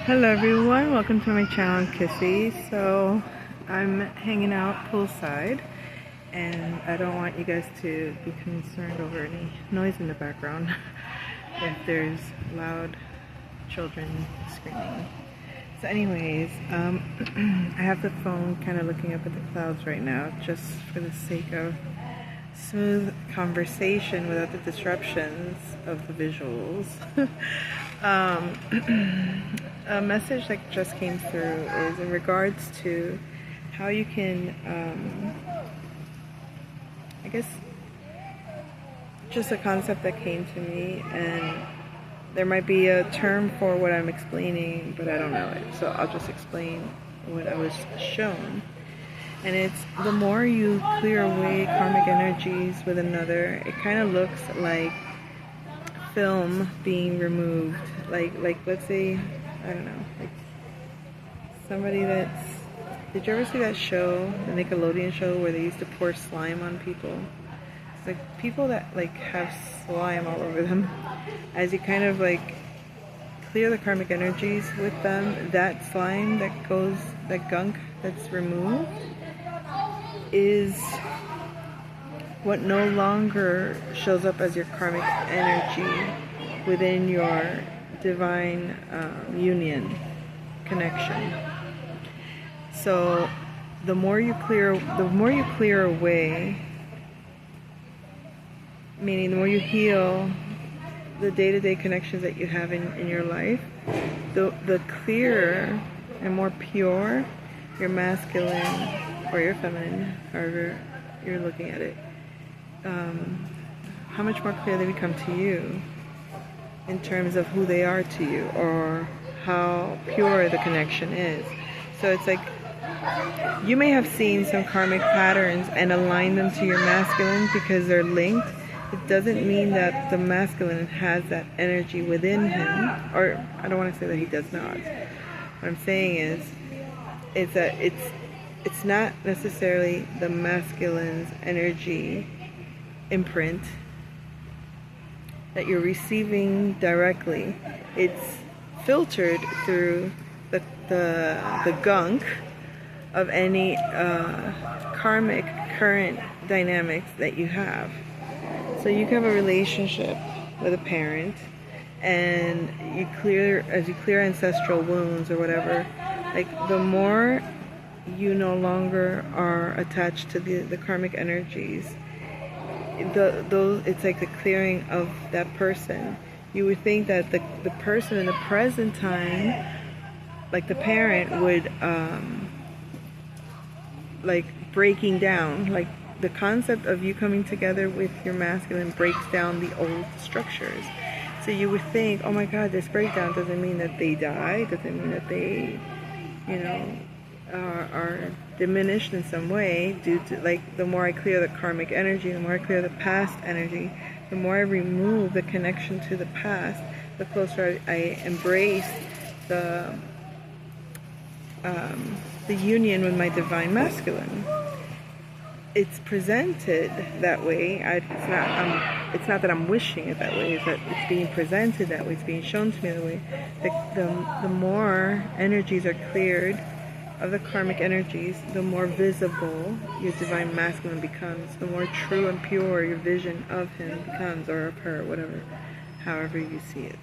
Hello everyone, welcome to my channel Kissy. So I'm hanging out poolside and I don't want you guys to be concerned over any noise in the background if there's loud children screaming. So anyways, I have the phone kind of looking up at the clouds right now just for the sake of smooth conversation without the disruptions of the visuals. A message that just came through is in regards to how you can, I guess, just a concept that came to me, and there might be a term for what I'm explaining, but I don't know it, so I'll just explain what I was shown. And it's the more you clear away karmic energies with another, it kind of looks like film being removed. Like let's say, I don't know, like somebody that's, did you ever see that show, the Nickelodeon show where they used to pour slime on people? It's like people that like have slime all over them. As you kind of like clear the karmic energies with them, that slime that goes, that gunk that's removed is what no longer shows up as your karmic energy within your divine union connection. So the more you clear away, meaning the more you heal the day-to-day connections that you have in your life, the clearer and more pure your masculine or your feminine, however you're looking at it, how much more clear they become to you in terms of who they are to you, or how pure the connection is. So it's like you may have seen some karmic patterns and aligned them to your masculine because they're linked. It doesn't mean that the masculine has that energy within him, or I don't want to say that he does not. What I'm saying is that it's not necessarily the masculine's energy imprint that you're receiving directly. It's filtered through the gunk of any karmic current dynamics that you have. So you can have a relationship with a parent, and as you clear ancestral wounds or whatever, like the more you no longer are attached to the karmic energies, it's like the clearing of that person. You would think that the person in the present time, like the parent, would like breaking down, like the concept of you coming together with your masculine breaks down the old structures. So you would think, oh my god, this breakdown doesn't mean that they die, doesn't mean that they, you know, are diminished in some way due to, like, the more I clear the karmic energy, the more I clear the past energy, the more I remove the connection to the past, the closer I embrace the union with my divine masculine. It's presented that way. It's not that I'm wishing it that way. It's that it's being presented that way. It's being shown to me that way. The more energies are cleared of the karmic energies, the more visible your divine masculine becomes, the more true and pure your vision of him becomes, or of her, whatever, however you see it,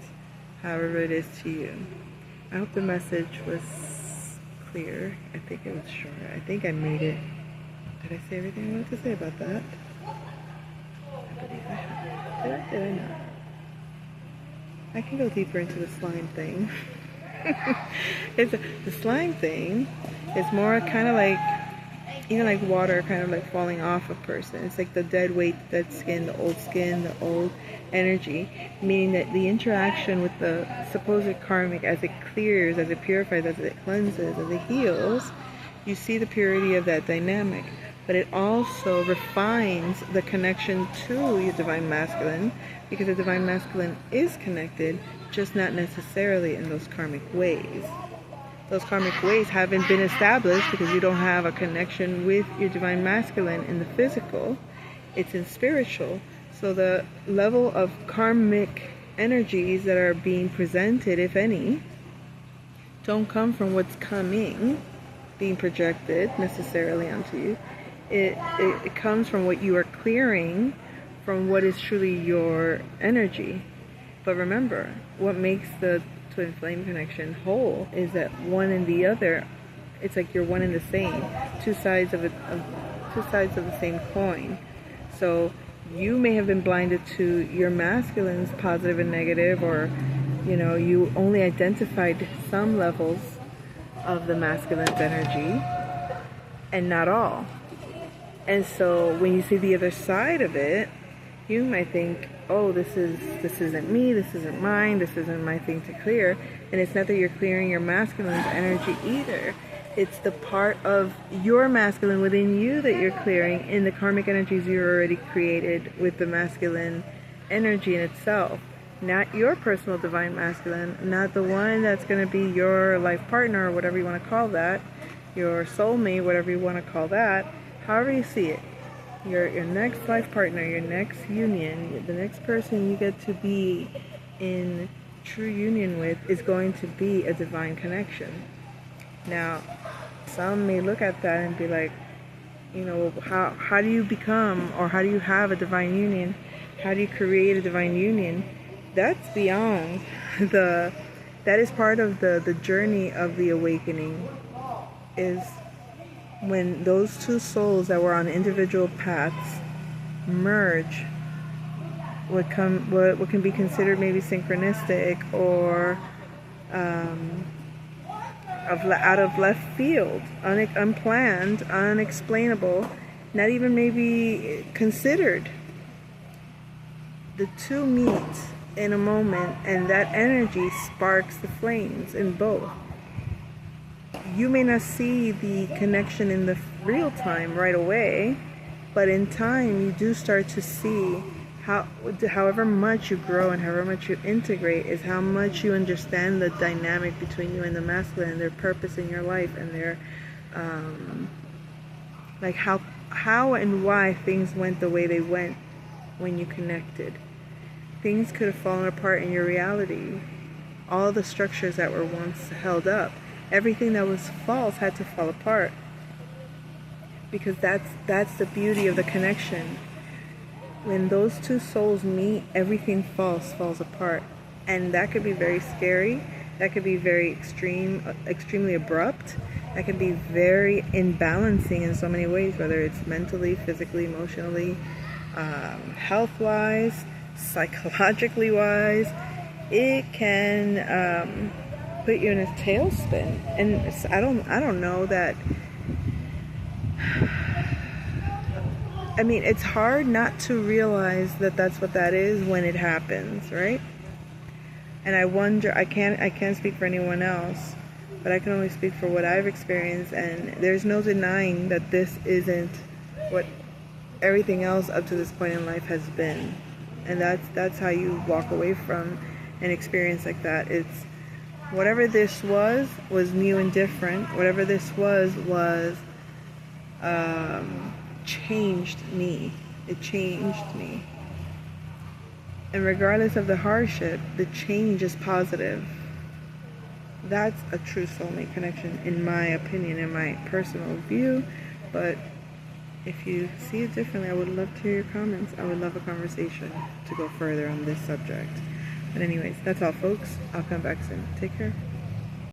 however it is to you. I hope the message was clear. I think it was short. I think I made it. Did I say everything I wanted to say about that? I believe I have. Did I not? I can go deeper into the slime thing. The slime thing is more kind of like, you know, like water kind of like falling off a person. It's like the dead weight, the dead skin, the old energy, meaning that the interaction with the supposed karmic, as it clears, as it purifies, as it cleanses, as it heals, you see the purity of that dynamic. But it also refines the connection to your divine masculine, because the divine masculine is connected, just not necessarily in those karmic ways. Those karmic ways haven't been established because you don't have a connection with your divine masculine in the physical. It's in spiritual. So the level of karmic energies that are being presented, if any, don't come from what's coming, being projected necessarily onto you. It comes from what you are clearing from what is truly your energy. But remember, what makes the twin flame connection whole is that one and the other, it's like you're one and the same, two sides of the same coin. So you may have been blinded to your masculine's positive and negative, or you only identified some levels of the masculine's energy and not all. And so when you see the other side of it, you might think, oh, this isn't me, this isn't mine, this isn't my thing to clear. And it's not that you're clearing your masculine's energy either. It's the part of your masculine within you that you're clearing in the karmic energies you already created with the masculine energy in itself. Not your personal divine masculine, not the one that's going to be your life partner or whatever you want to call that, your soulmate, whatever you want to call that, however you see it. Your next life partner, your next union, the next person you get to be in true union with is going to be a divine connection. Now, some may look at that and be like, how do you become, or how do you have a divine union? How do you create a divine union? That's beyond that is part of the journey of the awakening, is when those two souls that were on individual paths merge, what can be considered maybe synchronistic or out of left field, unplanned, unexplainable, not even maybe considered. The two meet in a moment, and that energy sparks the flames in both. You may not see the connection in the real time right away, but in time you do start to see however much you grow and however much you integrate is how much you understand the dynamic between you and the masculine and their purpose in your life, and their like how and why things went the way they went when you connected. Things could have fallen apart in your reality. All the structures that were once held up, everything that was false had to fall apart, because that's the beauty of the connection. When those two souls meet, everything falls apart, and that could be very scary. That could be very extremely abrupt. That can be very imbalancing in so many ways, whether it's mentally, physically, emotionally, health-wise, psychologically wise. It can put you in a tailspin, and I don't know that. I mean, it's hard not to realize that that's what that is when it happens, right? And I wonder, I can't speak for anyone else, but I can only speak for what I've experienced, and there's no denying that this isn't what everything else up to this point in life has been. And that's how you walk away from an experience like that. It's whatever this was new and different. Whatever this was changed me. It changed me. And regardless of the hardship, the change is positive. That's a true soulmate connection, in my opinion, in my personal view. But if you see it differently, I would love to hear your comments. I would love a conversation to go further on this subject. But anyways, that's all, folks. I'll come back soon. Take care.